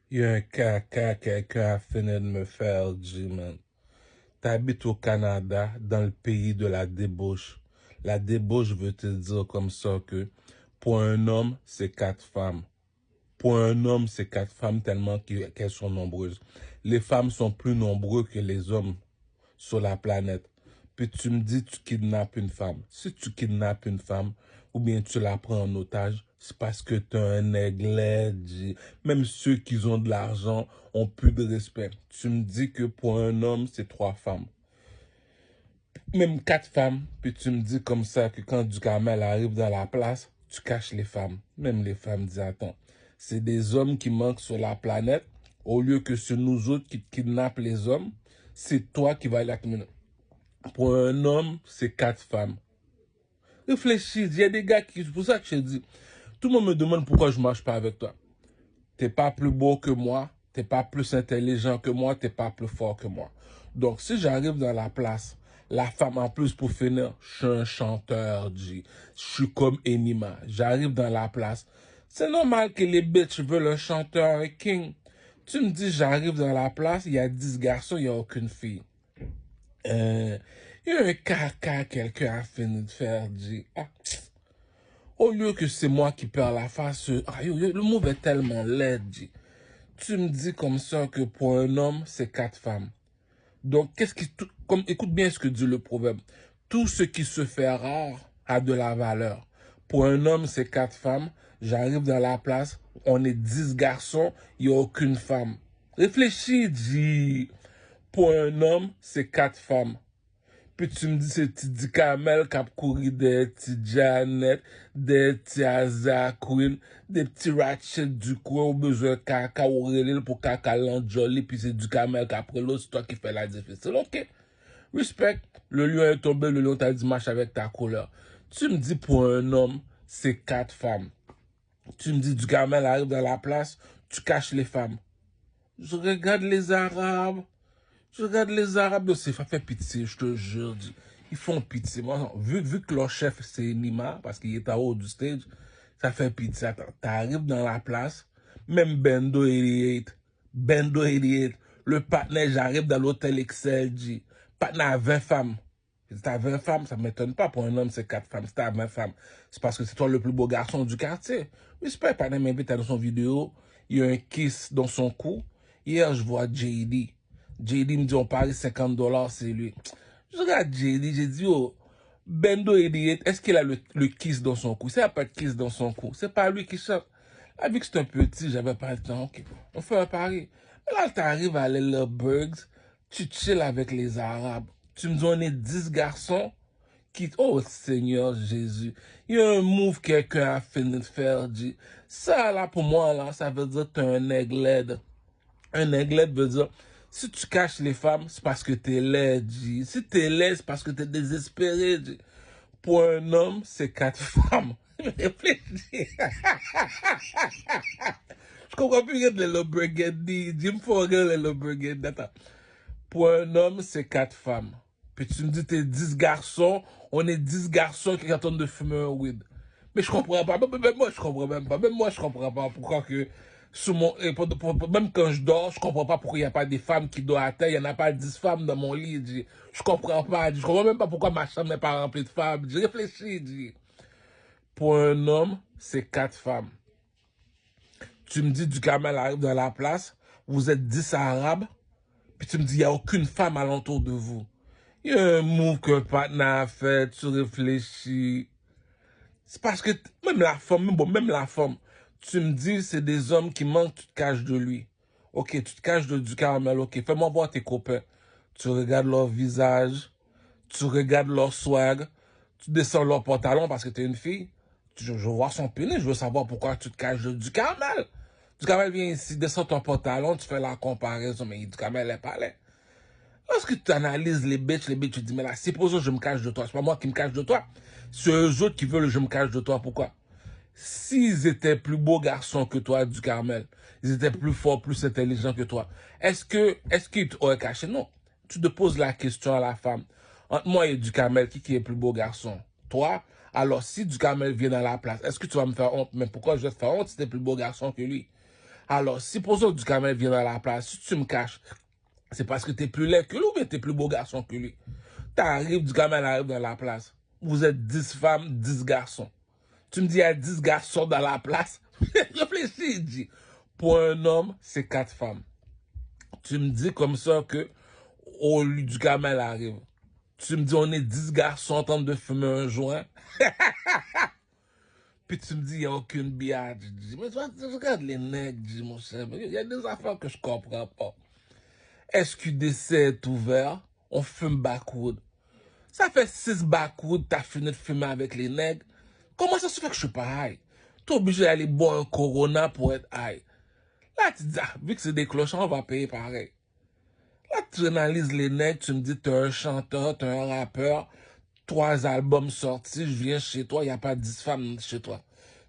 Il y a un caca, quelqu'un a fini de me faire dire, man. T'habites au Canada, dans le pays de la débauche. La débauche veut te dire comme ça que pour un homme, c'est 4 femmes. Pour un homme, c'est 4 femmes tellement qu'elles sont nombreuses. Les femmes sont plus nombreuses que les hommes sur la planète. Puis tu me dis, tu kidnappes une femme. Si tu kidnappes une femme, ou bien tu la prends en otage, c'est parce que tu as un aigle. Même ceux qui ont de l'argent ont plus de respect. Tu me dis que pour un homme, c'est 3 femmes. Même 4 femmes. Puis tu me dis comme ça que quand Ducamel arrive dans la place, tu caches les femmes. Même les femmes disent, attends, c'est des hommes qui manquent sur la planète. Au lieu que c'est nous autres qui kidnappent les hommes, c'est toi qui vas la kidnapper. Pour un homme, c'est 4 femmes. Réfléchis, il y a des gars qui... C'est pour ça que je te dis, tout le monde me demande pourquoi je marche pas avec toi. T'es pas plus beau que moi, t'es pas plus intelligent que moi, t'es pas plus fort que moi. Donc, si j'arrive dans la place, la femme en plus pour finir, je suis un chanteur, G. Je suis comme Enima. J'arrive dans la place. C'est normal que les bitches veulent un chanteur, un king. Tu me dis, j'arrive dans la place, il y a 10 garçons, il n'y a aucune fille. Il y a un caca, quelqu'un a fini de faire, G. Ah. Au lieu que c'est moi qui perds la face, le mot est tellement laid, G. Tu me dis comme ça que pour un homme, c'est 4 femmes. Donc, écoute bien ce que dit le proverbe. Tout ce qui se fait rare a de la valeur. Pour un homme, c'est 4 femmes. J'arrive dans la place, on est 10 garçons, il n'y a aucune femme. Réfléchis, dis. Pour un homme, c'est 4 femmes. Puis tu me dis, c'est petit Kamel qui a couru des petits Janet, des petits Asa Queen, des petits Ratchet du coin, au besoin de caca ou relais pour caca l'enjoli, puis c'est du Kamel qui a pris l'autre, c'est toi qui fais la difficile. Ok. Respect. Le lion est tombé, le lion t'a dit marche avec ta couleur. Tu me dis pour un homme, c'est 4 femmes. Tu me dis du Kamel arrive dans la place, tu caches les femmes. Je regarde les Arabes. Je regarde les Arabes, ça fait pitié, je te jure. Ils font pitié. Moi, vu que leur chef, c'est Nima, parce qu'il est en haut du stage, ça fait pitié. Attends, t'arrives dans la place, même Bendo 88, le partenaire, j'arrive dans l'hôtel Excel, partenaire à 20 femmes. Si t'as 20 femmes, ça ne m'étonne pas. Pour un homme, c'est 4 femmes. Si t'as 20 femmes, c'est parce que c'est toi le plus beau garçon du quartier. Respect, partenaire m'invite dans son vidéo. Il y a un kiss dans son cou. Hier, je vois JD. JD me dit, on parie $50, c'est lui. Je regarde JD, j'ai dit, oh, Bendo 88, est-ce qu'il a le kiss dans son cou? S'il n'y a pas de kiss dans son cou, c'est pas lui qui chante. Là, vu que c'est un petit, j'avais pas le temps, ok, on fait un pari. Mais là, t'arrives à Little Burgs, tu chill avec les Arabes. Tu me dis, on est 10 garçons qui... Oh, Seigneur Jésus. Il y a un move que quelqu'un a fini de faire, dit. Ça, là, pour moi, là, ça veut dire que t'es un aigle. Un aigle veut dire, si tu caches les femmes, c'est parce que t'es laid, G. Si t'es laid, c'est parce que t'es désespéré, G. Pour un homme, c'est 4 femmes. Réfléchis. Je comprends plus que les Burgundy. Jim Fogel et le Burgundy. Attends. Pour un homme, c'est 4 femmes. Puis tu me dis, t'es 10 garçons. On est 10 garçons qui attendent de fumer un weed. Mais je comprends pas. Même moi, je comprends même pas. Même moi, je comprends pas pourquoi que sous mon, même quand je dors, je comprends pas pourquoi il n'y a pas des femmes qui dorment à terre. Il n'y en a pas 10 femmes dans mon lit. Je comprends pas. Je comprends même pas pourquoi ma chambre n'est pas remplie de femmes. J'ai réfléchi. Pour un homme, c'est 4 femmes. Tu me dis, du Kamel arrive dans la place. Vous êtes 10 Arabes. Puis tu me dis, il n'y a aucune femme alentour de vous. Il y a un move qu'un partenaire a fait, tu réfléchis. C'est parce que même la femme, tu me dis, c'est des hommes qui manquent, tu te caches de lui. Ok, tu te caches du Caramel, ok, fais-moi voir tes copains. Tu regardes leur visage, tu regardes leur swag, tu descends leur pantalon parce que t'es une fille. Je vois son pénis, je veux savoir pourquoi tu te caches du Caramel. Du Caramel vient ici, descends ton pantalon, tu fais la comparaison, mais du Caramel est pas laid. Lorsque tu analyses les bitches, tu te dis, mais là, supposons que je me cache de toi. C'est pas moi qui me cache de toi. C'est eux autres qui veulent que je me cache de toi. Pourquoi? S'ils étaient plus beaux garçons que toi, du Carmel, ils étaient plus forts, plus intelligents que toi, est-ce qu'ils t'auraient caché? Non. Tu te poses la question à la femme. Entre moi et du Carmel, qui est plus beau garçon? Toi? Alors, si du Carmel vient dans la place, est-ce que tu vas me faire honte? Mais pourquoi je vais te faire honte si t'es plus beau garçon que lui? Alors, si pour ça Ducamel vient dans la place, si tu me caches, c'est parce que t'es plus laid que lui ou bien t'es plus beau garçon que lui. T'arrives, Ducamel arrive dans la place. Vous êtes 10 femmes, 10 garçons. Tu me dis, il y a 10 garçons dans la place. Réfléchis, dis. Pour un homme, c'est 4 femmes. Tu me dis comme ça que au lieu Ducamel arrive. Tu me dis, on est 10 garçons en train de fumer un joint. Puis tu me dis, il n'y a aucune biade. Je dis, mais toi, tu regardes les nègres, dis, mon cher. Il y a des affaires que je comprends pas. SQDC est ouvert, on fume backwood. Ça fait 6 backwood, t'as fini de fumer avec les nègres. Comment ça se fait que je suis pas high? T'es obligé d'aller boire un Corona pour être high. Là, tu dis, ah, vu que c'est des clochons, on va payer pareil. Là, tu analyses les nègres, tu me dis, t'es un chanteur, t'es un rappeur, 3 albums sortis, je viens chez toi, il n'y a pas 10 femmes chez toi.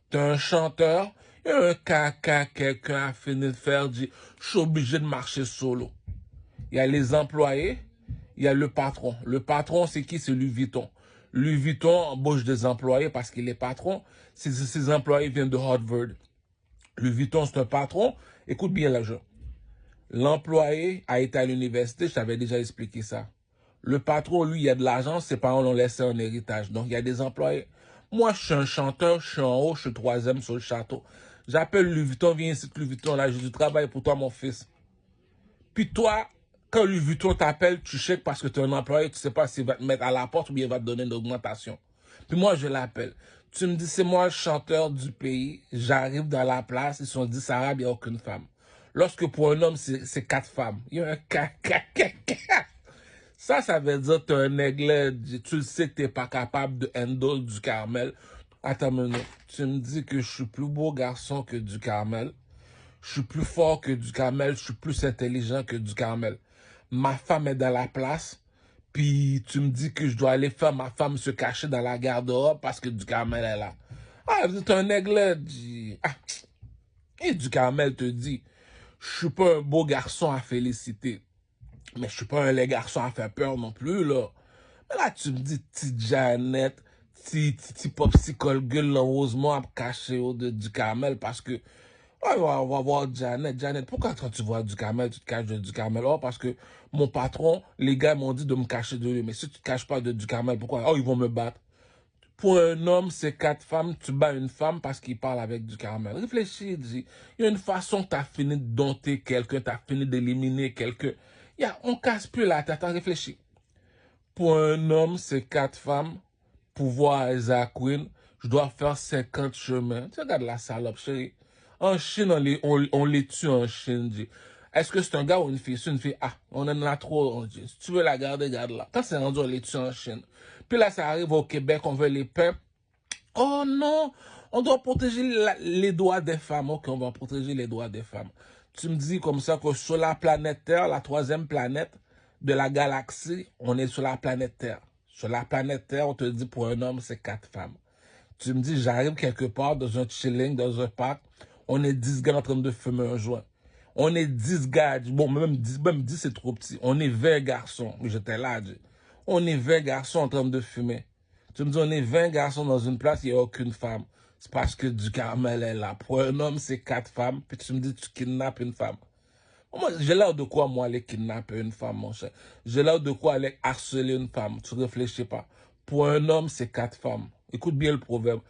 T'es un chanteur, il y a un caca, quelqu'un a fini de faire, dit, je suis obligé de marcher solo. Il y a les employés, il y a le patron. Le patron, c'est qui? C'est Louis Vuitton. Louis Vuitton embauche des employés parce qu'il est patron. Ses employés viennent de Harvard. Louis Vuitton, c'est un patron. Écoute bien là, l'employé a été à l'université, je t'avais déjà expliqué ça. Le patron, lui, il a de l'argent, ses parents l'ont laissé en héritage. Donc, il y a des employés. Moi, je suis un chanteur, je suis en haut, je suis 3e sur le château. J'appelle Louis Vuitton, viens ici, Louis Vuitton, là, j'ai du travail pour toi, mon fils. Puis toi, quand Louis Vuitton t'appelle, tu chèques parce que tu es un employé, tu sais pas s'il va te mettre à la porte ou bien il va te donner une augmentation. Puis moi, je l'appelle. Tu me dis, c'est moi le chanteur du pays, j'arrive dans la place, ils sont 10 arabes, il n'y a aucune femme. Lorsque pour un homme, c'est 4 femmes. Il y a un caca. Ça veut dire que tu es un aigle, tu le sais que tu n'es pas capable de handle du Carmel. Attends une minute, tu me dis que je suis plus beau garçon que du Carmel. Je suis plus fort que du Carmel, je suis plus intelligent que du Carmel. Ma femme est dans la place, puis tu me dis que je dois aller faire ma femme se cacher dans la garde-robe parce que du Carmel est là. Ah, vous êtes un aigle, dit. Ah. Et du Carmel te dit, je suis pas un beau garçon à féliciter, mais je suis pas un laid garçon à faire peur non plus, là. Mais là, tu me dis, petite Jeannette, petit popsicle gueule, heureusement, à me cacher du Carmel parce que ouais, on va voir Janet. Janet, pourquoi quand tu vois du Carmel, tu te caches de du Carmel? Oh, parce que mon patron, les gars m'ont dit de me cacher de lui. Mais si tu te caches pas de du Carmel, pourquoi? Oh, ils vont me battre. Pour un homme, c'est 4 femmes, tu bats une femme parce qu'il parle avec du Carmel. Réfléchis, dis. Il y a une façon que tu as fini de dompter quelqu'un, tu as fini d'éliminer quelqu'un. On casse plus la tête, réfléchis. Pour un homme, c'est 4 femmes. Pour voir Isaac Queen, je dois faire 50 chemins. Tu regardes la salope, chérie. En Chine, on les tue en Chine, dit. Est-ce que c'est un gars ou une fille? C'est une fille. Ah, on en a trop, on dit. Si tu veux la garder, garde-la. Quand c'est rendu, on les tue en Chine. Puis là, ça arrive au Québec, on veut les peindre. Oh non, on doit protéger les droits des femmes. Ok, on va protéger les droits des femmes. Tu me dis comme ça que sur la planète Terre, la 3e planète de la galaxie, on est sur la planète Terre. Sur la planète Terre, on te dit pour un homme, c'est 4 femmes. Tu me dis, j'arrive quelque part dans un chilling, dans un parc, on est 10 gars en train de fumer un joint. On est 10 gars, bon, même 10 c'est trop petit. On est 20 garçons, j'étais là, on est 20 garçons en train de fumer. Tu me dis, on est 20 garçons dans une place, il n'y a aucune femme. C'est parce que du Carmel est là. Pour un homme, c'est 4 femmes, puis tu me dis, tu kidnappes une femme. Moi, j'ai l'air de quoi, moi, aller kidnapper une femme, mon cher. J'ai l'air de quoi aller harceler une femme. Tu réfléchis pas. Pour un homme, c'est 4 femmes. Écoute bien le proverbe.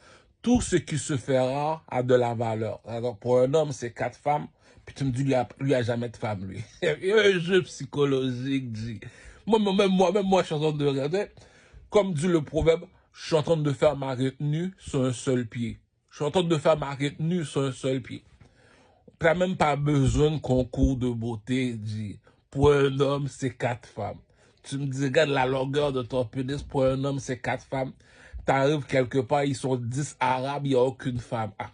Tout ce qui se fait rare a de la valeur. Alors, pour un homme, c'est 4 femmes. Puis tu me dis, lui a jamais de femme, lui. Il y a un jeu psychologique, dit. Même moi, je suis en train de regarder. Comme dit le proverbe, je suis en train de faire ma retenue sur un seul pied. Je suis en train de faire ma retenue sur un seul pied. T'as même pas besoin de concours de beauté, dit. Pour un homme, c'est 4 femmes. Tu me dis, regarde la longueur de ton pénis, pour un homme, c'est 4 femmes. T'arrives quelque part, ils sont 10 arabes, il n'y a aucune femme. Ah.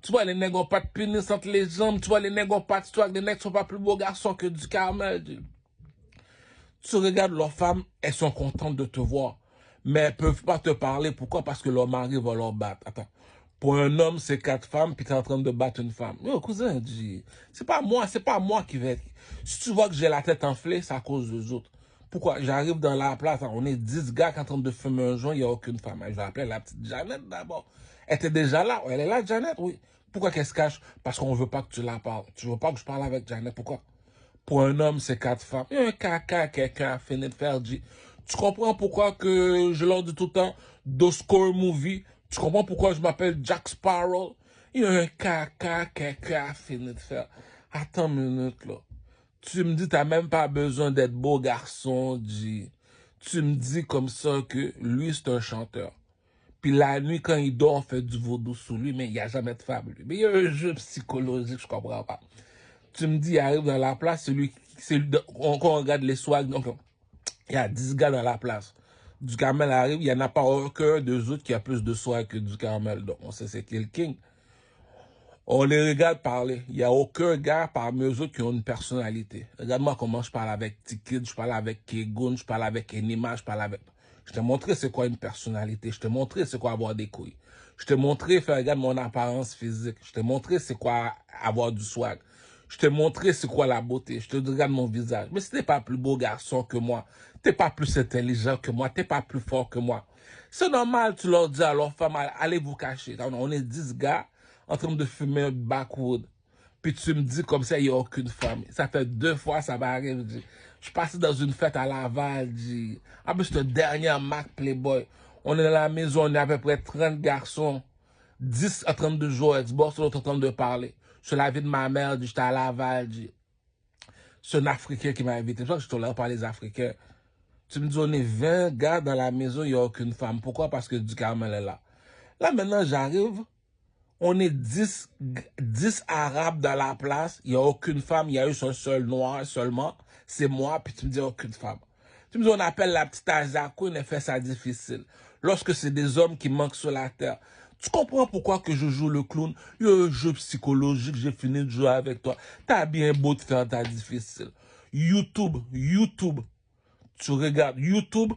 Tu vois, les nègres n'ont pas de pénis entre les jambes, tu vois, les nègres n'ont pas de histoire, les nègres sont pas plus beaux garçons que du Carmel, dit. Tu regardes leurs femmes, elles sont contentes de te voir. Mais elles peuvent pas te parler. Pourquoi? Parce que leur mari va leur battre. Attends. Pour un homme, c'est 4 femmes, puis tu es en train de battre une femme. Yo, cousin, c'est pas moi qui vais. Si tu vois que j'ai la tête enflée, c'est à cause des autres. Pourquoi? J'arrive dans la place, on est 10 gars qui sont en train de fumer un joint, il n'y a aucune femme. Je vais appeler la petite Jeannette d'abord. Elle était déjà là. Elle est là, Jeannette, oui. Pourquoi qu'elle se cache? Parce qu'on veut pas que tu la parles. Tu veux pas que je parle avec Janet. Pourquoi? Pour un homme, c'est 4 femmes. Il y a un caca, quelqu'un a fini de faire. Tu comprends pourquoi que je leur dis tout le temps Score Movie? Tu comprends pourquoi je m'appelle Jack Sparrow? Il y a un caca, quelqu'un a fini de faire. Attends une minute, là. Tu me dis, t'as même pas besoin d'être beau garçon, G. Tu me dis comme ça que lui, c'est un chanteur. Puis la nuit, quand il dort, on fait du vaudou sous lui, mais il n'y a jamais de femme, lui. Mais il y a un jeu psychologique, je comprends pas. Tu me dis, il arrive dans la place, quand on regarde les swags, donc, il y a 10 gars dans la place. Du Carmel arrive, il n'y en a pas aucun d'eux autres qui a plus de swag que du Carmel. Donc, on sait c'est qui le king. On les regarde parler. Il n'y a aucun gars parmi eux autres qui ont une personnalité. Regarde-moi comment je parle avec Tikid, je parle avec Kegun, je parle avec Enima, je parle avec... Je t'ai montré c'est quoi une personnalité. Je t'ai montré c'est quoi avoir des couilles. Je t'ai montré, regarde mon apparence physique. Je t'ai montré c'est quoi avoir du swag. Je t'ai montré c'est quoi la beauté. Je te regarde mon visage. Mais si t'es pas plus beau garçon que moi, t'es pas plus intelligent que moi, t'es pas plus fort que moi. C'est normal, tu leur dis à leur femme, allez vous cacher. On est 10 gars en train de fumer un backwood. Puis tu me dis comme ça, il n'y a aucune femme. Ça fait 2 fois, ça m'arrive. Je suis passé dans une fête à Laval. En plus, le dernier Mac Playboy. On est dans la maison, on est à peu près 30 garçons. 10 en train de jouer au Xbox, l'autre en train de parler. Sur la vie de ma mère, j'étais à Laval. C'est un Africain qui m'a invité. C'est pour ça que je tolère pas les Africains. Tu me dis, on est 20 gars dans la maison, il n'y a aucune femme. Pourquoi? Parce que du Carmel est là. Là, maintenant, j'arrive. On est 10 Arabes dans la place. Il n'y a aucune femme. Il y a eu un seul noir seulement. C'est moi. Puis tu me dis aucune femme. Tu me dis on appelle la petite Azako. On a fait ça difficile. Lorsque c'est des hommes qui manquent sur la terre. Tu comprends pourquoi que je joue le clown? Il y a un jeu psychologique. J'ai fini de jouer avec toi. T'as bien beau de faire ta difficile. YouTube. Tu regardes YouTube.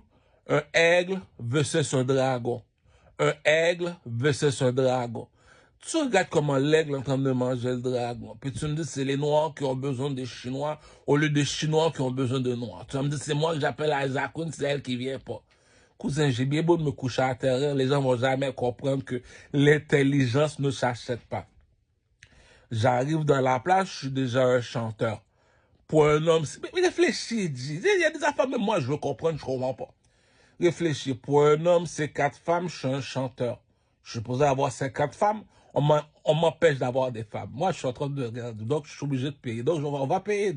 Un aigle versus un dragon. Un aigle versus un dragon. Tu regardes comment l'aigle est en train de manger le dragon. Puis tu me dis c'est les Noirs qui ont besoin des Chinois au lieu des Chinois qui ont besoin de Noirs. Tu vas me dire c'est moi que j'appelle Azakoun, c'est elle qui vient pas. Cousin, j'ai bien beau de me coucher à terre, les gens vont jamais comprendre que l'intelligence ne s'achète pas. J'arrive dans la place, je suis déjà un chanteur. Pour un homme, mais réfléchis, dis. Il y a des affaires, mais moi je veux comprendre, je comprends pas. Réfléchis, pour un homme, c'est 4 femmes, je suis un chanteur. Je suis supposé avoir 50 femmes, on m'empêche d'avoir des femmes. Moi, je suis en train de regarder, donc je suis obligé de payer. Donc, on va payer.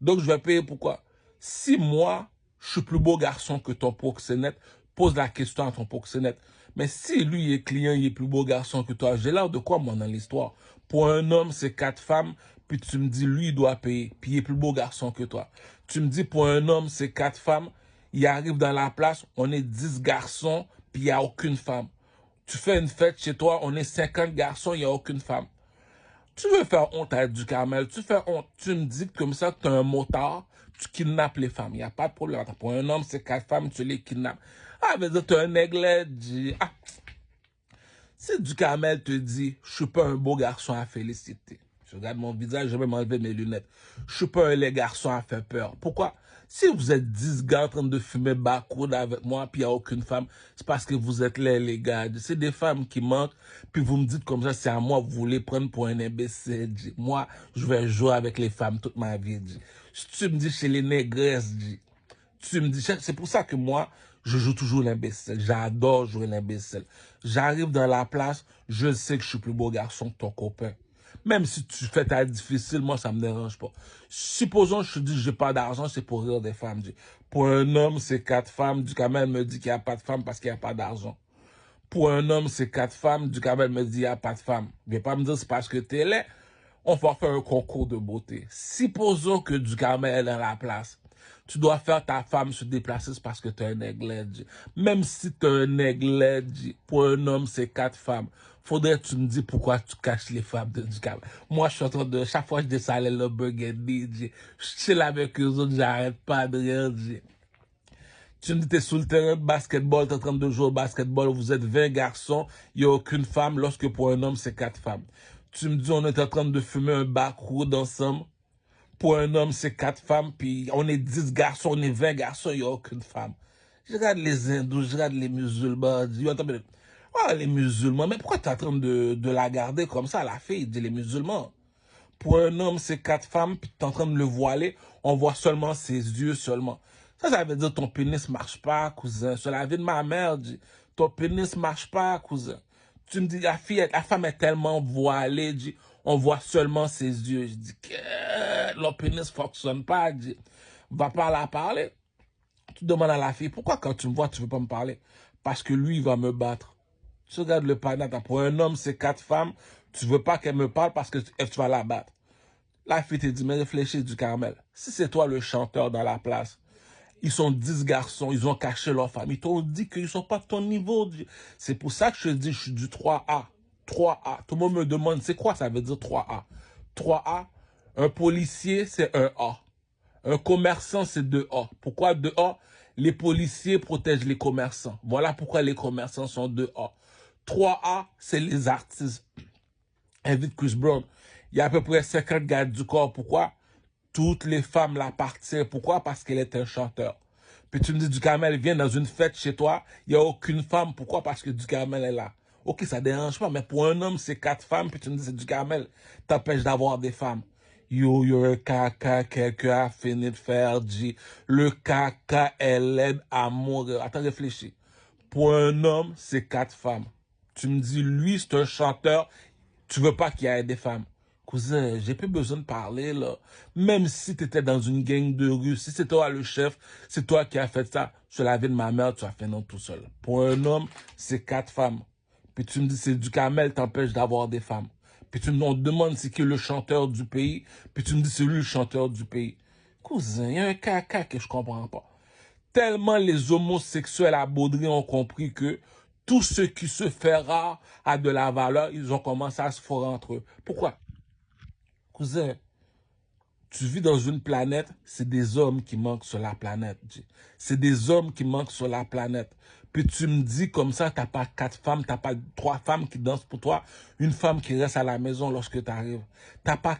Donc, je vais payer pourquoi? Si moi, je suis plus beau garçon que ton proxénète, pose la question à ton proxénète. Mais si lui est client, il est plus beau garçon que toi, j'ai l'air de quoi, moi, dans l'histoire? Pour un homme, c'est 4 femmes, puis tu me dis, lui, il doit payer, puis il est plus beau garçon que toi. Tu me dis, pour un homme, c'est 4 femmes, il arrive dans la place, on est 10 garçons, puis il n'y a aucune femme. Tu fais une fête chez toi, on est 50 garçons, il n'y a aucune femme. Tu veux faire honte à du Carmel, tu fais honte. Tu me dis comme ça que tu es un motard, tu kidnappes les femmes. Il n'y a pas de problème. Pour un homme, c'est 4 femmes, tu les kidnappes. Ah, mais tu es un aigle, ah. Si du Carmel te dit, je suis pas un beau garçon à féliciter. Je regarde mon visage, je vais m'enlever mes lunettes. Je suis pas un laid garçon à faire peur. Pourquoi? Si vous êtes 10 gars en train de fumer backwood avec moi, puis il n'y a aucune femme, c'est parce que vous êtes laid, les gars. C'est des femmes qui manquent, puis vous me dites comme ça, c'est à moi, vous voulez prendre pour un imbécile. Moi, je vais jouer avec les femmes toute ma vie. Si tu me dis chez les négresses, tu me dis, c'est pour ça que moi, je joue toujours l'imbécile. J'adore jouer l'imbécile. J'arrive dans la place, je sais que je suis plus beau garçon que ton copain. Même si tu fais ta difficile, moi, ça me dérange pas. Supposons que je te dis que j'ai pas d'argent, c'est pour rire des femmes. Pour un homme, c'est 4 femmes. Du Carmel me dit qu'il n'y a pas de femmes parce qu'il n'y a pas d'argent. Pour un homme, c'est 4 femmes. Du Carmel me dit qu'il n'y a pas de femmes. Viens pas me dire c'est parce que t'es laid. On va faire un concours de beauté. Supposons que du Carmel est dans la place. Tu dois faire ta femme se déplacer parce que tu es un aigle. Même si tu es un aigle, pour un homme, c'est 4 femmes. Faudrait que tu me dis pourquoi tu caches les femmes de du Carmel. Moi, je suis en train de... Chaque fois que je descends le burgundy, je suis là avec eux autres, j'arrête pas de rire. Tu me dis, t'es sur le terrain de basketball, t'es en train de jouer au basketball, vous êtes 20 garçons, il n'y a aucune femme, lorsque pour un homme, c'est 4 femmes. Tu me dis, on est en train de fumer un backwood ensemble. Pour un homme, c'est 4 femmes, puis on est 10 garçons, on est 20 garçons, il n'y a aucune femme. Je regarde les hindous, je regarde les musulmans, Ah, les musulmans, mais pourquoi tu es en train de la garder comme ça, la fille, dit les musulmans? Pour un homme, c'est 4 femmes, puis tu es en train de le voiler, on voit seulement ses yeux seulement. Ça veut dire que ton pénis marche pas, cousin. Sur la vie de ma mère, dit, ton pénis marche pas, cousin. Tu me dis, la femme est tellement voilée, dit, on voit seulement ses yeux. Je dis, que le pénis fonctionne pas, dit, va pas la parler. Tu demandes à la fille, pourquoi quand tu me vois, tu veux pas me parler? Parce que lui, il va me battre. Tu regardes le panat, pour un homme, c'est 4 femmes, tu veux pas qu'elle me parle parce que tu vas la battre. La fille te dit, mais réfléchis du Carmel. Si c'est toi le chanteur dans la place, ils sont 10 garçons, ils ont caché leur femme. Ils t'ont dit qu'ils sont pas de ton niveau. C'est pour ça que je te dis, je suis du 3A. 3A. Tout le monde me demande, c'est quoi ça veut dire 3A? 3A, un policier, c'est un A. Un commerçant, c'est 2A. Pourquoi 2A? Les policiers protègent les commerçants. Voilà pourquoi les commerçants sont 2A. 3A, c'est les artistes. Invite Chris Brown. Il y a à peu près 50 gardes du corps. Pourquoi? Toutes les femmes l'appartiennent. Pourquoi? Parce qu'elle est un chanteur. Puis tu me dis, Ducamel vient dans une fête chez toi, il n'y a aucune femme. Pourquoi? Parce que Ducamel est là. Ok, ça dérange pas, mais pour un homme, c'est 4 femmes, puis tu me dis, c'est Ducamel. T'empêches d'avoir des femmes. Yo, un caca, quelqu'un a fini de faire, dit. Le caca, elle aide à mourir. Attends, réfléchis. Pour un homme, c'est 4 femmes. Tu me dis, lui, c'est un chanteur, tu veux pas qu'il y ait des femmes. Cousin, j'ai plus besoin de parler, là. Même si tu étais dans une gang de rue, si c'est toi le chef, c'est toi qui as fait ça, sur la vie de ma mère, tu as fait non tout seul. Pour un homme, c'est 4 femmes. Puis tu me dis, c'est du camel t'empêche d'avoir des femmes. Puis on te demande c'est qui le chanteur du pays, puis tu me dis c'est lui le chanteur du pays. Cousin, il y a un caca que je comprends pas. Tellement les homosexuels à Baudry ont compris que tout ce qui se fait rare a de la valeur, ils ont commencé à se forer entre eux. Pourquoi? Cousin, tu vis dans une planète, c'est des hommes qui manquent sur la planète. C'est des hommes qui manquent sur la planète. Puis tu me dis comme ça, t'as pas 4 femmes, t'as pas 3 femmes qui dansent pour toi, une femme qui reste à la maison lorsque tu arrives. T'as pas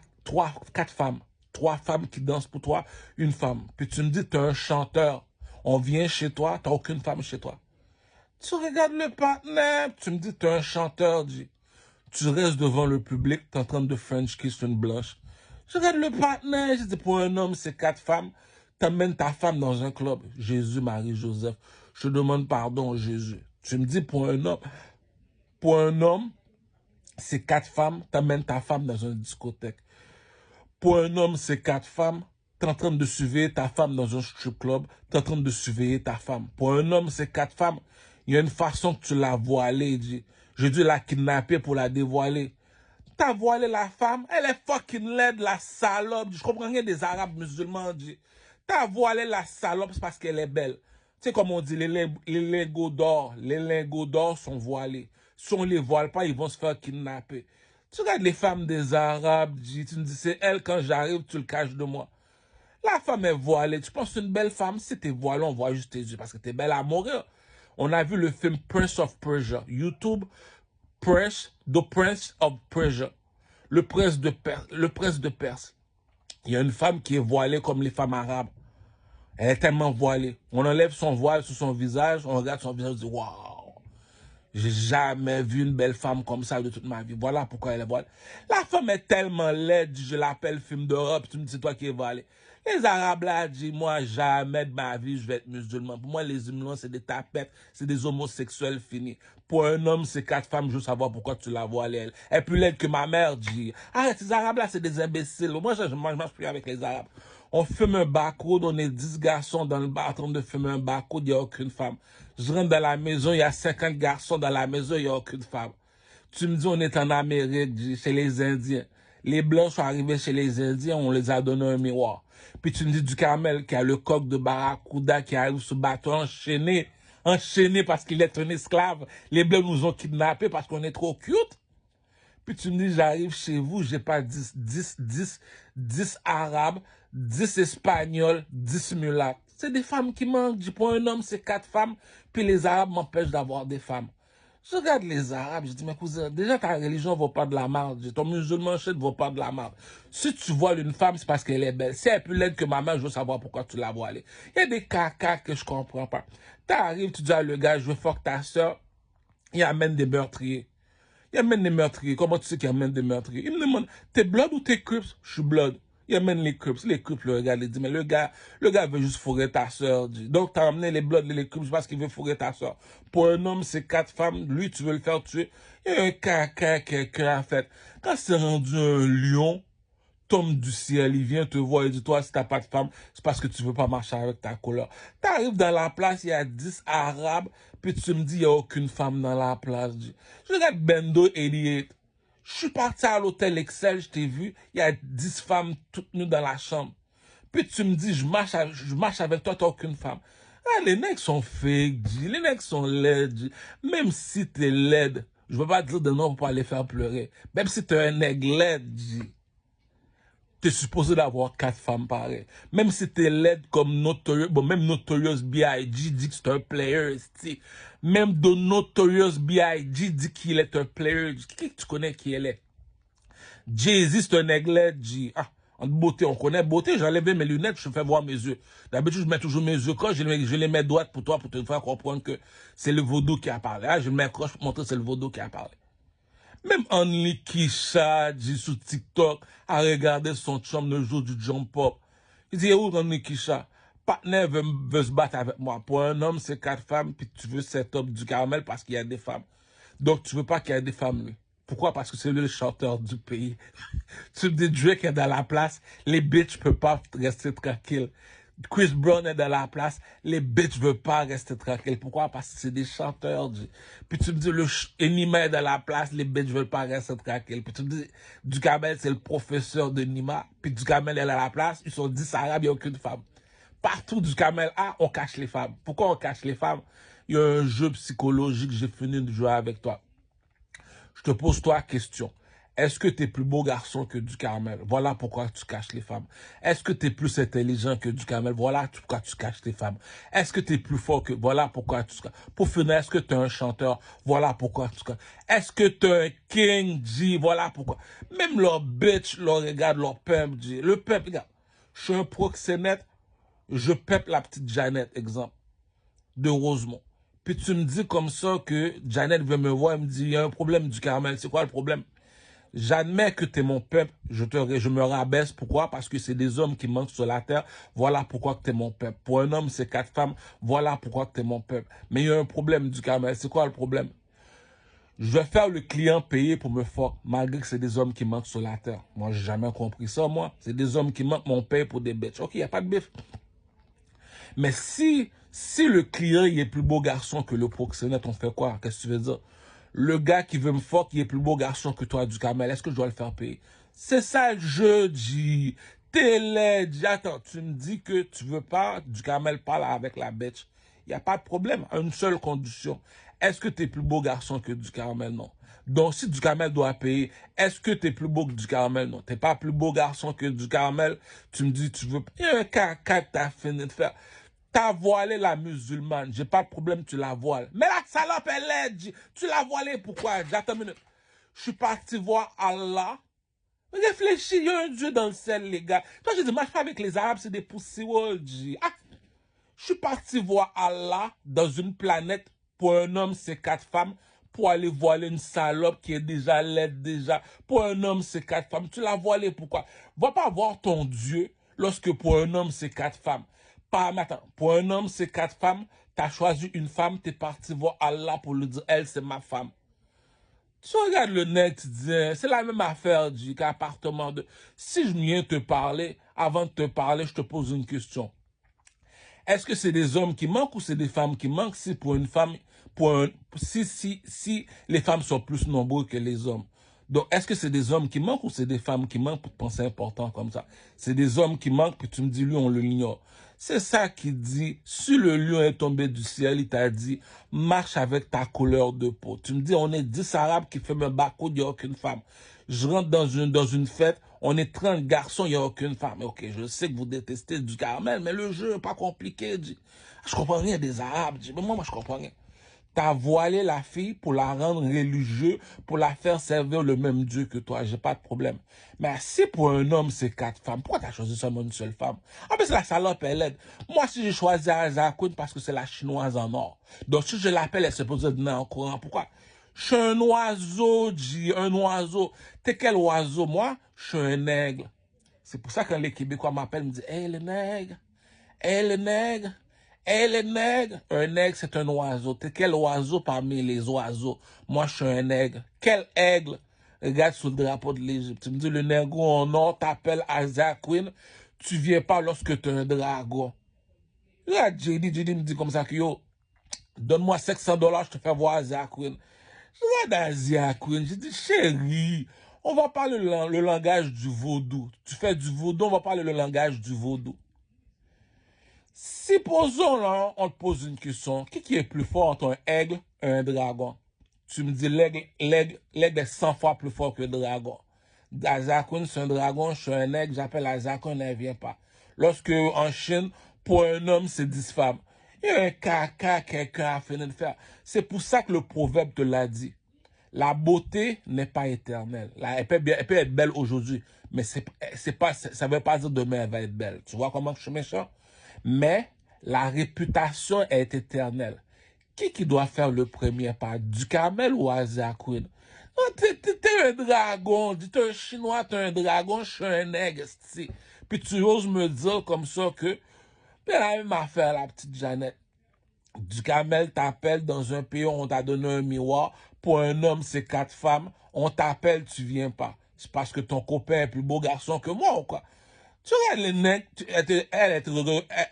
4 femmes, 3 femmes qui dansent pour toi, une femme. Puis tu me dis, t'es un chanteur. On vient chez toi, t'as aucune femme chez toi. Tu regardes le partenaire, tu me dis, t'es un chanteur, tu restes devant le public, t'es en train de French kiss une blanche. Je regarde le partenaire, je dis pour un homme, c'est 4 femmes. T'amènes ta femme dans un club. Jésus, Marie, Joseph. Je te demande pardon, Jésus. Tu me dis pour un homme, c'est 4 femmes. T'amènes ta femme dans une discothèque. Pour un homme, c'est 4 femmes. T'es en train de surveiller ta femme dans un strip club. T'es en train de surveiller ta femme. Pour un homme, c'est 4 femmes. Il y a une façon que tu l'as voilée, dit. J'ai dû la kidnapper pour la dévoiler. T'as voilé la femme, elle est fucking laide, la salope. Je comprends rien des arabes musulmans, dit. T'as voilé la salope, c'est parce qu'elle est belle. Tu sais, comme on dit, les lingots d'or sont voilés. Si on les voile pas, ils vont se faire kidnapper. Tu regardes les femmes des arabes, dit, tu me dis, c'est elle, quand j'arrive, tu le caches de moi. La femme est voilée. Tu penses une belle femme, si t'es voilée, on voit juste tes yeux, parce que t'es belle à mourir. On a vu le film Prince of Persia. YouTube, The Prince of Persia. Le prince de Perse. Il y a une femme qui est voilée comme les femmes arabes. Elle est tellement voilée. On enlève son voile sur son visage, on regarde son visage et on dit waouh. J'ai jamais vu une belle femme comme ça de toute ma vie. Voilà pourquoi elle est voilée. La femme est tellement laide, je l'appelle film d'Europe, tu me dis c'est toi qui es voilée. Les Arabes là disent moi jamais de ma vie je vais être musulman. Pour moi les musulmans c'est des tapettes, c'est des homosexuels finis. Pour un homme c'est 4 femmes, je veux savoir pourquoi tu la voiles elle. Elle est plus laide que ma mère dit. Arrête, ces Arabes là c'est des imbéciles. Moi je mange plus avec les Arabes. On fume un barcode, on est 10 garçons dans le bar en train de fumer un barcode, il n'y a aucune femme. Je rentre dans la maison, il y a 50 garçons dans la maison, il n'y a aucune femme. Tu me dis, on est en Amérique, chez les Indiens. Les Blancs sont arrivés chez les Indiens, on les a donné un miroir. Puis tu me dis du Carmel qui a le coq de Barracuda qui arrive sous bateau enchaîné parce qu'il est un esclave. Les Blancs nous ont kidnappés parce qu'on est trop cute. Puis tu me dis, j'arrive chez vous, j'ai pas 10 Arabes, 10 Espagnols, 10 mulattes. C'est des femmes qui manquent. Pour un homme, c'est 4 femmes, puis les Arabes m'empêchent d'avoir des femmes. Je regarde les Arabes, je dis, mais cousin, déjà ta religion vaut pas de la marde. Ton musulman ne vaut pas de la marde. Si tu voiles une femme, c'est parce qu'elle est belle. Si elle est plus laide que ma mère, je veux savoir pourquoi tu la voiles. Il y a des caca que je comprends pas. T'arrives, tu dis à le gars, je veux fuck ta soeur. il amène des meurtriers. Il amène des meurtriers. Comment tu sais qu'il amène des meurtriers? Il me demande, t'es Blood ou t'es Crips? Je suis Blood. Il amène les Crips. Les Crips, le regarde, il dit, mais le gars veut juste fourrer ta soeur. Donc, t'as amené les Bloods et les Crips parce qu'il veut fourrer ta soeur. Pour un homme, c'est 4 femmes. Lui, tu veux le faire tuer. Il y a un caca, quelqu'un, en fait. Quand c'est rendu un lion, tombe du ciel, il vient te voir et dit, toi, si t'as pas de femme, c'est parce que tu veux pas marcher avec ta couleur. T'arrives dans la place, il y a 10 Arabes, puis tu me dis, il y a aucune femme dans la place. Je regarde Bendo 88. Je suis parti à l'hôtel Excel, je t'ai vu, il y a 10 femmes toutes nues dans la chambre. Puis tu me dis, je marche avec toi, t'as aucune femme. Ah, les mecs sont fake, les mecs sont laides, même si t'es laide, je veux pas te dire de non pour pas les faire pleurer. Même si t'es un nègre laide, t'es supposé d'avoir 4 femmes pareilles. Même si t'es laide comme Notorious, bon, même Notorious B.I.G. dit que c'est un player, c'ti. Même de Notorious B.I.G. dit qu'il est un player. Qui tu connais qui elle est? Jay-Z, c'est un nègre laide, ah, en beauté, on connaît beauté, j'ai enlevé mes lunettes, je fais voir mes yeux. D'habitude, je mets toujours mes yeux croches, je les mets droites pour toi, pour te faire comprendre que c'est le vaudou qui a parlé. Ah, je les mets croches pour montrer que c'est le vaudou qui a parlé. Même Only Kisha dit sur TikTok a regardé son chum le jour du jump up. Il dit, où Only Kisha? Partner veut se battre avec moi. Pour un homme, c'est 4 femmes, puis tu veux set up du caramel parce qu'il y a des femmes. Donc, tu veux pas qu'il y ait des femmes, lui. Pourquoi? Parce que c'est lui le chanteur du pays. Tu me dis, Drake est dans la place, les bitches peuvent pas rester tranquilles. Chris Brown est dans la place, les bitches veulent pas rester tranquilles. Pourquoi? Parce que c'est des chanteurs. Puis tu me dis, le Enima est dans la place, les bitches veulent pas rester tranquilles. Puis tu me dis, Dukamel, c'est le professeur de Nima. Puis Dukamel est dans la place, ils sont 10 arabes, il n'y a aucune femme. Partout Dukamel A, on cache les femmes. Pourquoi on cache les femmes? Il y a un jeu psychologique, j'ai fini de jouer avec toi. Je te pose toi la question. Est-ce que tu es plus beau garçon que Dukamel? Voilà pourquoi tu caches les femmes. Est-ce que tu es plus intelligent que Dukamel? Voilà pourquoi tu caches les femmes. Est-ce que tu es plus fort que... Voilà pourquoi tu caches. Pour finir, est-ce que tu es un chanteur? Voilà pourquoi tu caches. Est-ce que tu es un king, G? Voilà pourquoi. Même leur bitch, leur regarde, leur pimp, G. Le pimp, regarde. Je suis un proxénète, je pimpe la petite Jeannette, exemple, de Rosemont. Puis tu me dis comme ça que Janet veut me voir, elle me dit, il y a un problème du caramel. C'est quoi le problème? J'admets que tu es mon peuple, je me rabaisse. Pourquoi? Parce que c'est des hommes qui manquent sur la terre. Voilà pourquoi tu es mon peuple. Pour un homme, c'est 4 femmes. Voilà pourquoi tu es mon peuple. Mais il y a un problème du caramel. C'est quoi le problème? Je vais faire le client payer pour me fuck, malgré que c'est des hommes qui manquent sur la terre. Moi, j'ai jamais compris ça, moi. C'est des hommes qui manquent, mon paye pour des bitches. Ok, il n'y a pas de bif. Mais si le client il est plus beau garçon que le proxénète, on fait quoi? Qu'est-ce que tu veux dire? Le gars qui veut me fuck, il est plus beau garçon que toi, Dukamel. Est-ce que je dois le faire payer? C'est ça le jeu, G. T'es laid, G. Attends, tu me dis que tu veux pas, Dukamel parle avec la bitch. Il n'y a pas de problème, à une seule condition. Est-ce que tu es plus beau garçon que Dukamel? Non. Donc, si Dukamel doit payer, est-ce que tu es plus beau que Dukamel? Non. Tu n'es pas plus beau garçon que Dukamel. Tu me dis, tu veux... Il y a un caca que tu as fini de faire. T'as voilé la musulmane, j'ai pas de problème, tu la voiles. Mais la salope, elle est, tu l'as voilée, pourquoi? Attends une minute. Je suis parti voir Allah. Réfléchis, il y a un Dieu dans le ciel, les gars. Toi, je dis, marche pas avec les Arabes, c'est des poussières. Ah, je suis parti voir Allah dans une planète. Pour un homme, c'est 4 femmes. Pour aller voiler une salope qui est déjà laide, déjà. Pour un homme, c'est 4 femmes. Tu l'as voilée, pourquoi? Va pas voir ton Dieu lorsque pour un homme, c'est 4 femmes. Pas, attends, pour un homme, c'est 4 femmes. Tu as choisi une femme, tu es parti voir Allah pour lui dire, elle, c'est ma femme. Tu regardes le net, tu dis, c'est la même affaire, du qu'appartement de... Si je viens te parler, avant de te parler, je te pose une question. Est-ce que c'est des hommes qui manquent ou c'est des femmes qui manquent? Si pour une femme, si les femmes sont plus nombreuses que les hommes. Donc, est-ce que c'est des hommes qui manquent ou c'est des femmes qui manquent pour te penser important comme ça? C'est des hommes qui manquent, puis tu me dis, lui, on le l'ignore. C'est ça qui dit, si le lion est tombé du ciel, il t'a dit, marche avec ta couleur de peau. Tu me dis, on est 10 Arabes qui fument un bako, il n'y a aucune femme. Je rentre dans une fête, on est 30 garçons, il n'y a aucune femme. Ok, je sais que vous détestez du caramel, mais le jeu n'est pas compliqué. Je comprends rien des Arabes. Mais moi, je comprends rien. T'as voilé la fille pour la rendre religieuse, pour la faire servir le même Dieu que toi. J'ai pas de problème. Mais si pour un homme, c'est 4 femmes, pourquoi t'as choisi seulement une seule femme? En plus, la salope, elle aide. Moi, si j'ai choisi Azakun parce que c'est la chinoise en or. Donc, si je l'appelle, elle se pose en courant. Pourquoi? Je suis un oiseau, dit un oiseau. T'es quel oiseau? Moi, je suis un aigle. C'est pour ça que quand les Québécois m'appellent, ils me disent, hey, le nègre. Hey, le nègre. Hey, le nègre. Un nègre, c'est un oiseau. T'es quel oiseau parmi les oiseaux? Moi, je suis un aigle. Quel aigle? Regarde sur le drapeau de l'Égypte. Tu me dis, le nègre en or t'appelle Isaac Queen. Tu viens pas lorsque tu es un dragon. Regarde, JD me dit comme ça que yo, donne-moi $500, je te fais voir Isaac Queen. Je regarde Isaac Queen. Je dis, chérie, on va parler le langage du vaudou. Tu fais du vaudou, on va parler le langage du vaudou. Supposons là, on te pose une question. Qui est plus fort entre un aigle et un dragon? Tu me dis l'aigle est 100 fois plus fort que le dragon. Azakun, c'est un dragon, je suis un aigle, j'appelle Azakun, elle vient pas. Lorsque en Chine, pour un homme, c'est 10 femmes. Il y a un caca, quelqu'un a fini de faire. C'est pour ça que le proverbe te l'a dit. La beauté n'est pas éternelle. Là, elle peut être belle aujourd'hui, mais ça ne veut pas dire demain elle va être belle. Tu vois comment je suis méchant? Mais la réputation est éternelle. Qui doit faire le premier pas? Duhamel ou Azakun? T'es un dragon, t'es un chinois, t'es un dragon, je suis un aigle, puis tu oses me dire comme ça que, mais la même affaire, la petite Jeannette. Duhamel t'appelle dans un pays où on t'a donné un miroir. Pour un homme, c'est 4 femmes. On t'appelle, tu viens pas. C'est parce que ton copain est plus beau garçon que moi ou quoi? Tu regardes les nègres,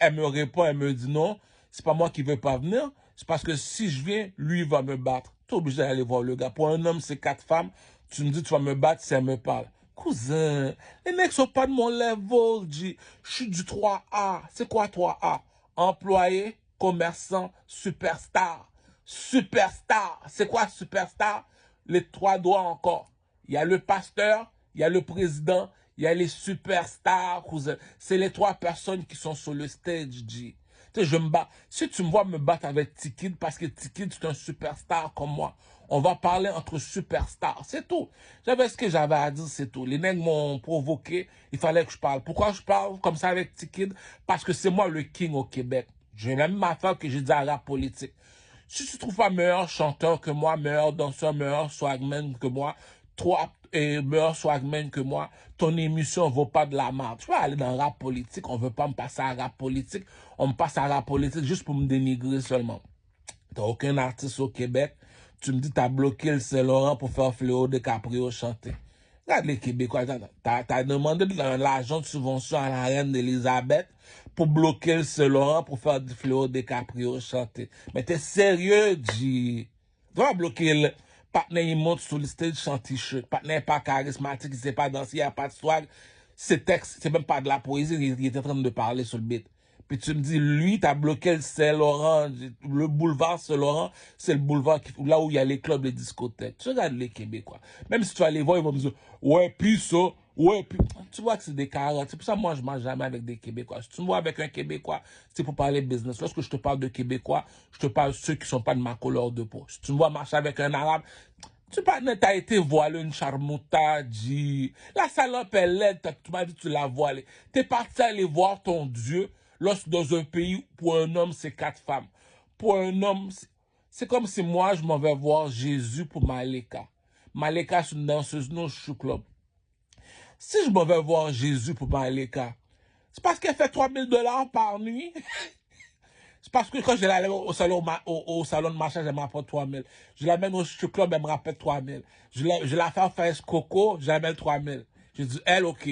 elle me répond, elle me dit non, c'est pas moi qui veux pas venir. C'est parce que si je viens, lui il va me battre. Tu es obligé d'aller voir le gars. Pour un homme, c'est 4 femmes. Tu me dis tu vas me battre si elle me parle. Cousin, les mecs sont pas de mon level, G. Je suis du 3A. C'est quoi 3A? Employé, commerçant, superstar. Superstar. C'est quoi superstar? Les 3 doigts encore. Il y a le pasteur, il y a le président, il y a les superstars, cousin. C'est les 3 personnes qui sont sur le stage, G. Tu sais, je me bats. Si tu me vois me battre avec Tikid, parce que Tikid, c'est un superstar comme moi. On va parler entre superstars. C'est tout. J'avais ce que j'avais à dire, c'est tout. Les nègres m'ont provoqué. Il fallait que je parle. Pourquoi je parle comme ça avec Tikid? Parce que c'est moi le king au Québec. J'ai même ma femme que j'ai dit à la politique. Si tu trouves pas meilleur chanteur que moi, meilleur danseur, meilleur swagman que moi, toi, meilleur swagman que moi, ton émission vaut pas de la merde. Tu vas aller dans le rap politique, on veut pas me passer à rap politique, on me passe à rap politique juste pour me dénigrer seulement. T'as aucun artiste au Québec, tu me dis t'as bloqué le Saint-Laurent pour faire Fléau DiCaprio chanter. Regarde les Québécois, t'as demandé de l'argent de subvention à la reine d'Elisabeth pour bloquer le Saint-Laurent pour faire du Fléau DiCaprio chanter. Mais t'es sérieux, G? Tu vas bloquer le partenaire, il monte sur le stage, chante t-shirt. Partenaire pas charismatique, il sait pas danser, il n'y a pas de swag. C'est texte, c'est même pas de la poésie, il est en train de parler sur le beat. Puis tu me dis, lui, t'as bloqué le Saint-Laurent, le boulevard Saint-Laurent, c'est le boulevard là où il y a les clubs, les discothèques. Tu regardes les Québécois. Même si tu vas les voir, ils vont me dire, ouais, puis ça, ouais, puis... Tu vois que c'est des carottes. C'est pour ça que moi, je mange jamais avec des Québécois. Si tu me vois avec un Québécois, c'est pour parler business. Lorsque je te parle de Québécois, je te parle de ceux qui sont pas de ma couleur de peau. Si tu me vois marcher avec un Arabe, t'as été voilé une charmouta, dit. La salope est laide, tu m'as dit que tu l'as voilé. T'es parti aller voir ton Dieu lorsque dans un pays, pour un homme, c'est 4 femmes. Pour un homme, c'est comme si moi, je m'en vais voir Jésus pour Malika. Malika, c'est une danseuse, non, je suis club. Si je m'en vais voir Jésus pour Malika, c'est parce qu'elle fait $3000 par nuit. C'est parce que quand je l'allais au salon de massage, elle m'apporte 3000. Je l'amène au strip club, elle me rappelle 3000. Je la fais faire coco, je l'amène 3000. Je dis, elle, ok.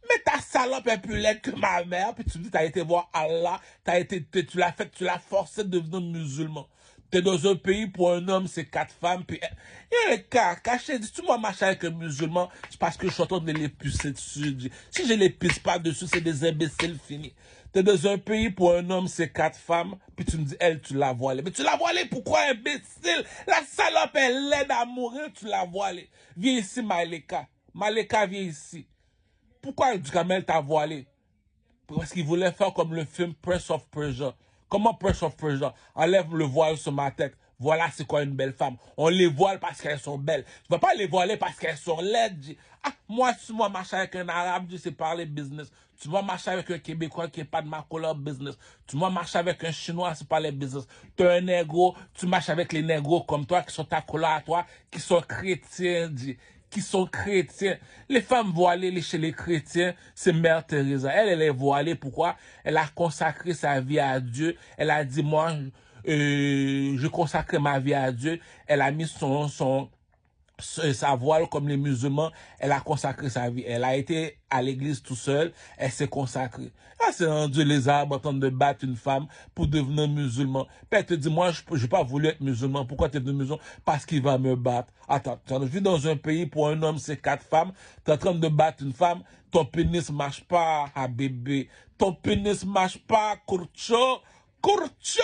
Mais ta salope est plus laide que ma mère, puis tu me dis, t'as été voir Allah, tu l'as forcé de devenir musulman. T'es dans un pays pour un homme, c'est 4 femmes, puis il y a un cas caché. Dis, tu m'as marché avec un musulman, c'est parce que je suis en train de les pisser dessus. Si je les pisse pas dessus, c'est des imbéciles finis. T'es dans un pays pour un homme, c'est 4 femmes, puis tu me dis, elle, tu l'as voilée. Mais tu l'as voilée, pourquoi, imbécile? La salope est laide à mourir, tu l'as voilée. Viens ici, Malika. Malika, viens ici. Pourquoi Duhamel t'a voilé? Parce qu'il voulait faire comme le film Prince of Persia. Comment Prince of Persia? Enlève le voile sur ma tête. Voilà c'est quoi une belle femme. On les voile parce qu'elles sont belles. Tu vas pas les voiler parce qu'elles sont laides. Dis. Ah, moi, si moi marcher avec un arabe, c'est parler business. Tu vas marcher avec un Québécois qui n'est pas de ma couleur business. Tu vas marcher avec un Chinois, c'est parler business. Tu es un négro, tu marches avec les négros comme toi, qui sont ta couleur à toi, qui sont chrétiens, dis qui sont chrétiens. Les femmes voilées chez les chrétiens, c'est Mère Teresa. Elle est voilée. Pourquoi? Elle a consacré sa vie à Dieu. Elle a dit, moi, je consacre ma vie à Dieu. Elle a mis sa voile comme les musulmans, elle a consacré sa vie. Elle a été à l'église tout seul, elle s'est consacrée. Là, c'est rendu les arbres en train de battre une femme pour devenir musulman. Puis elle te dit, moi, je n'ai pas voulu être musulman. Pourquoi tu es devenu musulman? Parce qu'il va me battre. Attends, tu vis dans un pays, pour un homme, c'est 4 femmes. Tu es en train de battre une femme, ton pénis ne marche pas, ah bébé. Ton pénis ne marche pas, Kurcho. Kurcho!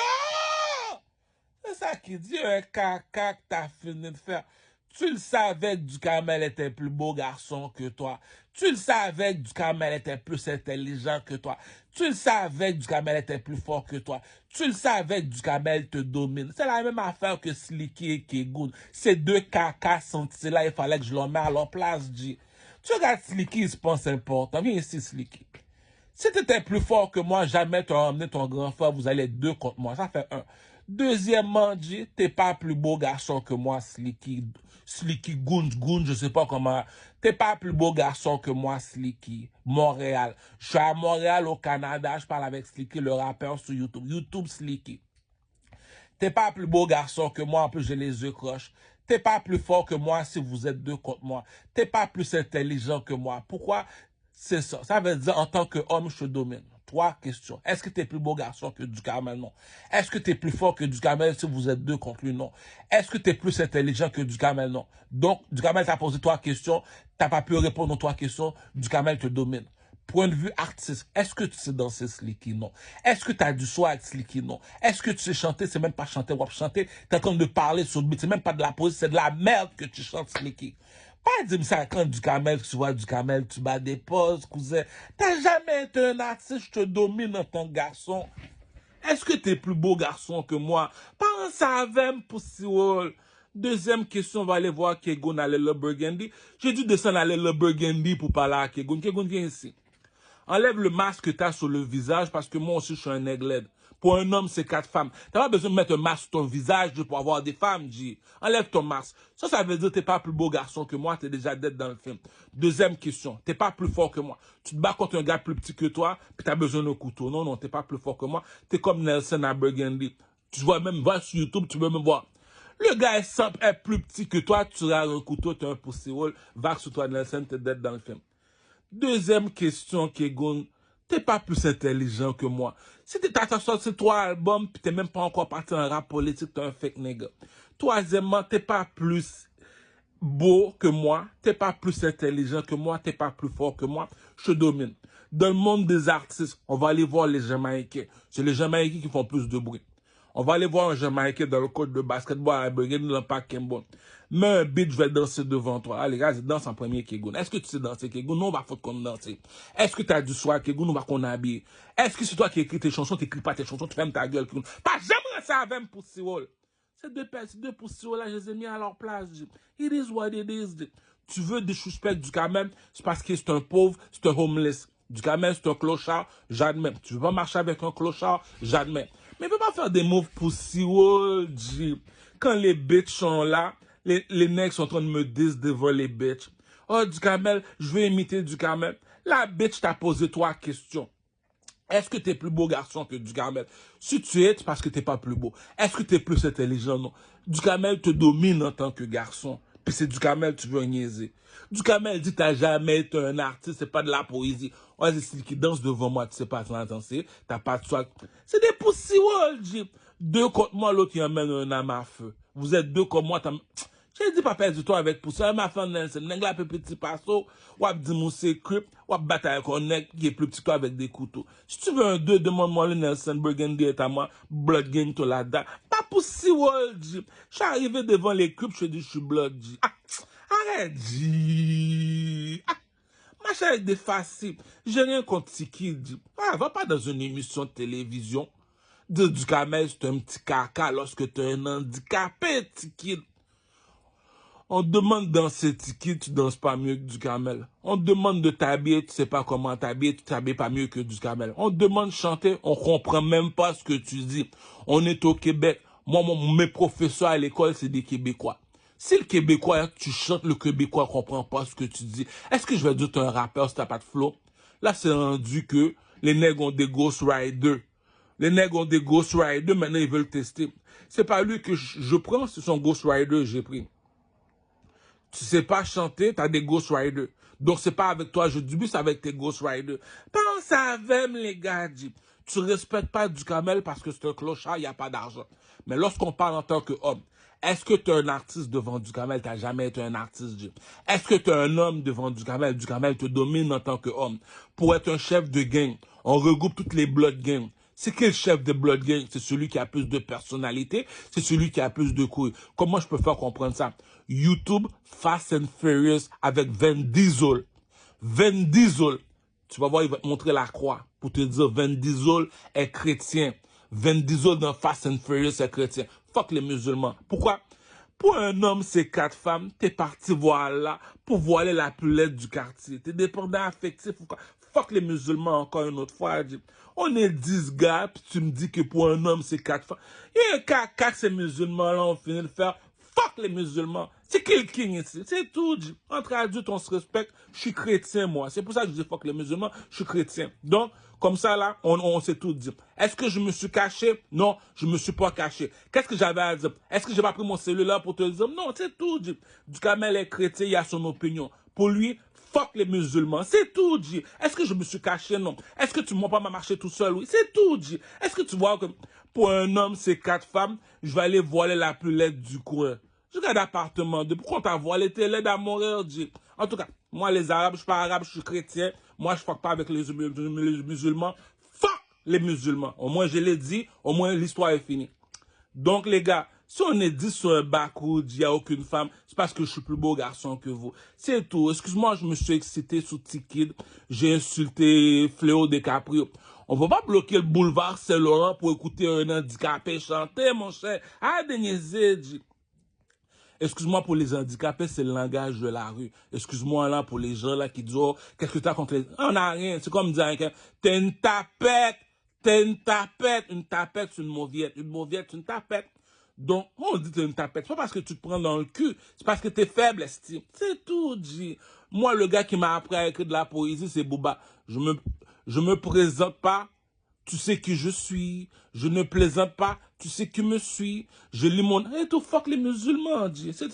C'est ça qui dit un caca que t'as fini de faire. Tu le savais que Duhamel était plus beau garçon que toi. Tu le savais que Duhamel était plus intelligent que toi. Tu le savais que Duhamel était plus fort que toi. Tu le savais que Duhamel te domine. C'est la même affaire que Slicky et Kegoun. Ces deux cacas sentis là, il fallait que je leur mette à leur place, G. Tu regardes Slicky, il se pense important. Viens ici, Slicky. Si tu étais plus fort que moi, jamais tu as emmené ton grand frère, vous allez être 2 contre moi. Ça fait 1. Deuxièmement, tu n'es pas plus beau garçon que moi, Slicky Gunj, je sais pas comment. T'es pas plus beau garçon que moi, Slicky. Montréal. Je suis à Montréal, au Canada, je parle avec Slicky, le rappeur sur YouTube. YouTube Slicky. T'es pas plus beau garçon que moi, en plus j'ai les yeux croches. T'es pas plus fort que moi si vous êtes 2 contre moi. T'es pas plus intelligent que moi. Pourquoi? C'est ça. Ça veut dire, en tant qu'homme, je te domine. 3 questions. Est-ce que tu es plus beau garçon que Duhamel? Non. Est-ce que tu es plus fort que Duhamel si vous êtes 2 contre lui? Non. Est-ce que tu es plus intelligent que Duhamel? Non. Donc, Duhamel t'a posé 3 questions. Tu n'as pas pu répondre aux 3 questions. Duhamel te domine. Point de vue artiste, est-ce que tu sais danser Slicky? Non. Est-ce que tu as du swag Slicky? Non. Est-ce que tu sais chanter? C'est même pas chanter, wap chanter. Tu es en train de parler sur le beat. C'est même pas de la poésie, c'est de la merde que tu chantes Slicky. Pas dire ça quand Duhamel, tu vois Duhamel, tu bats des pauses, cousin. T'as jamais été un artiste, je te domine en tant que garçon. Est-ce que t'es plus beau garçon que moi? Pense à Avem pour Siwol. Deuxième question, on va aller voir Kegoun à le Burgundy. J'ai dû descendre à le Burgundy pour parler à Kegoun. Kegoun, viens ici. Enlève le masque que tu as sur le visage parce que moi aussi je suis un aigled. Pour un homme, c'est 4 femmes. Tu n'as pas besoin de mettre un masque sur ton visage pour avoir des femmes, G. Enlève ton masque. Ça veut dire que tu n'es pas plus beau garçon que moi, tu es déjà dead dans le film. Deuxième question, tu n'es pas plus fort que moi. Tu te bats contre un gars plus petit que toi, puis tu as besoin d'un couteau. Non, tu n'es pas plus fort que moi. Tu es comme Nelson à Burgundy. Tu vois même, va sur YouTube, tu peux même voir. Le gars est plus petit que toi, tu as un couteau, tu as un poussirole, va sur toi, Nelson, tu es dead dans le film. Deuxième question, Kegoun, t'es pas plus intelligent que moi. Si t'as sorti 3 albums, puis t'es même pas encore parti en rap politique, t'es un fake nigga. Troisièmement, t'es pas plus beau que moi, t'es pas plus intelligent que moi, t'es pas plus fort que moi, je te domine. Dans le monde des artistes, on va aller voir les Jamaïcains. C'est les Jamaïcains qui font plus de bruit. On va aller voir un Jamaïcain dans le code de basketball à Burgundy dans le parc Kembon. Mais un beat, je vais danser devant toi. Allez, gars, danse en premier, Kegoun. Est-ce que tu sais danser, Kegoun? Non, on va foutre qu'on danse. Est-ce que tu as du soir, Kegoun? On va qu'on habille. Est-ce que c'est toi qui écris tes chansons, tu n'écris pas tes chansons, tu fermes ta gueule, Kegoun? Pas jamais ça avec pour Siwol. Ces deux pour Siwol là, je les ai mis à leur place. It is what it is. Tu veux des suspects du Duhamel, c'est parce que c'est un pauvre, c'est un homeless. Duhamel, c'est un clochard, j'admets. Tu veux pas marcher avec un clochard, j'admets. Mais il ne peut pas faire des moves pour Siwol, quand les bitches sont là, les mecs sont en train de me dire devant les bitches. Oh, Duhamel, je vais imiter Duhamel. La bitch t'a posé 3 questions. Est-ce que tu es plus beau garçon que Duhamel? Si tu es, c'est parce que tu n'es pas plus beau. Est-ce que tu es plus intelligent? Non. Duhamel te domine en tant que garçon. Puis c'est Duhamel tu veux niaiser. Duhamel dit t'as jamais été un artiste, c'est pas de la poésie. Ouais, c'est celui qui danse devant moi, tu sais pas danser, t'as pas de soin. C'est des poussiwol, J. 2 contre moi, l'autre il emmène un âme à feu. Vous êtes 2 comme moi, j'ai dit pas perdre du temps avec poussiwol. Ma femme Nelson, nèg la petit passo, wap di mou c'est crip, wap bataille avec un nèg qui est plus petit que toi avec des couteaux. Si tu veux un 2, demande-moi le Nelson Burgundy est à moi, Blood Gang to la da. Pas poussiwol, J. Je suis arrivé devant les crips, je dis je suis Blood, J. Ah, arrête, J. Ah, machin avec des faciles. J'ai rien contre Tiki, J. Ah, va pas dans une émission de télévision. Dire du camel, c'est un petit caca lorsque tu es un handicapé, petit kid. On te demande de danser, petit kid, tu danses pas mieux que du camel. On te demande de t'habiller, tu sais pas comment t'habiller, tu t'habilles pas mieux que du camel. On te demande de chanter, on comprend même pas ce que tu dis. On est au Québec. Moi, mes professeurs à l'école, c'est des Québécois. Si le Québécois, tu chantes, le Québécois comprend pas ce que tu dis. Est-ce que je vais dire que t'es un rappeur si t'as pas de flow? Là, c'est rendu que les nègres ont des Ghost Riders. Les nègres ont des Ghost Riders, maintenant ils veulent tester. C'est pas lui que je prends, c'est son Ghost Rider que j'ai pris. Tu sais pas chanter, t'as des Ghost Riders. Donc c'est pas avec toi, je dis, c'est avec tes Ghost Riders. Pense avec les gars, dit. Tu respectes pas du camel parce que c'est un clochard, il n'y a pas d'argent. Mais lorsqu'on parle en tant qu'homme, est-ce que tu es un artiste devant du camel? Tu n'as jamais été un artiste, Jim. Est-ce que tu es un homme devant du camel? Du camel te domine en tant qu'homme. Pour être un chef de gang, on regroupe toutes les blood gangs. C'est quel chef de blood gang? C'est celui qui a plus de personnalité, c'est celui qui a plus de couilles. Comment je peux faire comprendre ça? YouTube Fast and Furious avec Vin Diesel. Vin Diesel. Tu vas voir, il va te montrer la croix pour te dire Vin Diesel est chrétien. Vin Diesel dans Fast and Furious est chrétien. Fuck les musulmans. Pourquoi? Pour un homme, c'est 4 femmes. T'es parti voir là pour voiler la plus laide du quartier. T'es dépendant affectif ou quoi? Fuck les musulmans encore une autre fois. On est 10 gars, puis tu me dis que pour un homme, c'est 4 femmes. Il y a un caca que ces musulmans-là ont fini de faire. Fuck les musulmans. C'est qui le king ici? C'est tout. Entre adultes, on se respecte. Je suis chrétien, moi. C'est pour ça que je dis fuck les musulmans. Je suis chrétien. Donc, comme ça, là, on s'est tout dit. Est-ce que je me suis caché? Non, je me suis pas caché. Qu'est-ce que j'avais à dire? Est-ce que j'ai pas pris mon cellulaire pour te dire? Non, c'est tout. Du camel est chrétien, il a son opinion. Pour lui, fuck les musulmans. C'est tout, dit. Est-ce que je me suis caché? Non. Est-ce que tu m'as pas marché tout seul? Oui. C'est tout, dit. Est-ce que tu vois que pour un homme, c'est 4 femmes, je vais aller voiler la plus laide du coin? Je regarde l'appartement. Pourquoi on t'a voilé? T'es laide à mourir, dit. En tout cas, moi, les Arabes, je suis pas arabe, je suis chrétien. Moi, je fuck pas avec les musulmans. Fuck les musulmans. Au moins, je l'ai dit. Au moins, l'histoire est finie. Donc, les gars, si on est 10 sur un backwood, il n'y a aucune femme, c'est parce que je suis plus beau garçon que vous. C'est tout. Excuse-moi, je me suis excité sous T-Kid. J'ai insulté Fléau DiCaprio. On va pas bloquer le boulevard Saint-Laurent pour écouter un handicapé chanter, mon cher. Ah, dit. Excuse-moi pour les handicapés, c'est le langage de la rue. Excuse-moi là pour les gens là qui disent, oh, qu'est-ce que t'as contre les... On n'a rien, c'est comme dire, t'es une tapette, une tapette, c'est une mauviette, c'est une tapette. Donc, on dit t'es une tapette, c'est pas parce que tu te prends dans le cul, c'est parce que t'es faible, estime. C'est tout, dit. Moi, le gars qui m'a appris à écrire de la poésie, c'est Booba. Je me présente pas. Tu sais qui je suis. Je ne plaisante pas. Tu sais qui me suis. Je lis mon... Et tout, fuck les musulmans, dit. C'est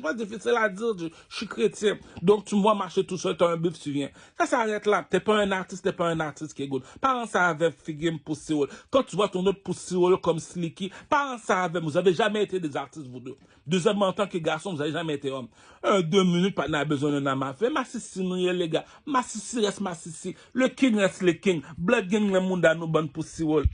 pas difficile à dire, dit. Je suis chrétien. Donc, tu me vois marcher tout seul, t'as un bif, tu viens. Ça s'arrête là. T'es pas un artiste qui est good. Pense à avec Figim Poussiol. Quand tu vois ton autre Poussiol comme Slicky, pense à avec. Vous avez jamais été des artistes, vous deux. Deuxièmement, en tant que garçon, vous avez jamais été homme. 2 minutes, pas n'a besoin d'un homme à faire. Massissi, nous, les gars. Massissi reste Massissi. Le king reste le king. Blood gang, le monde à nous, bonne Poussiol.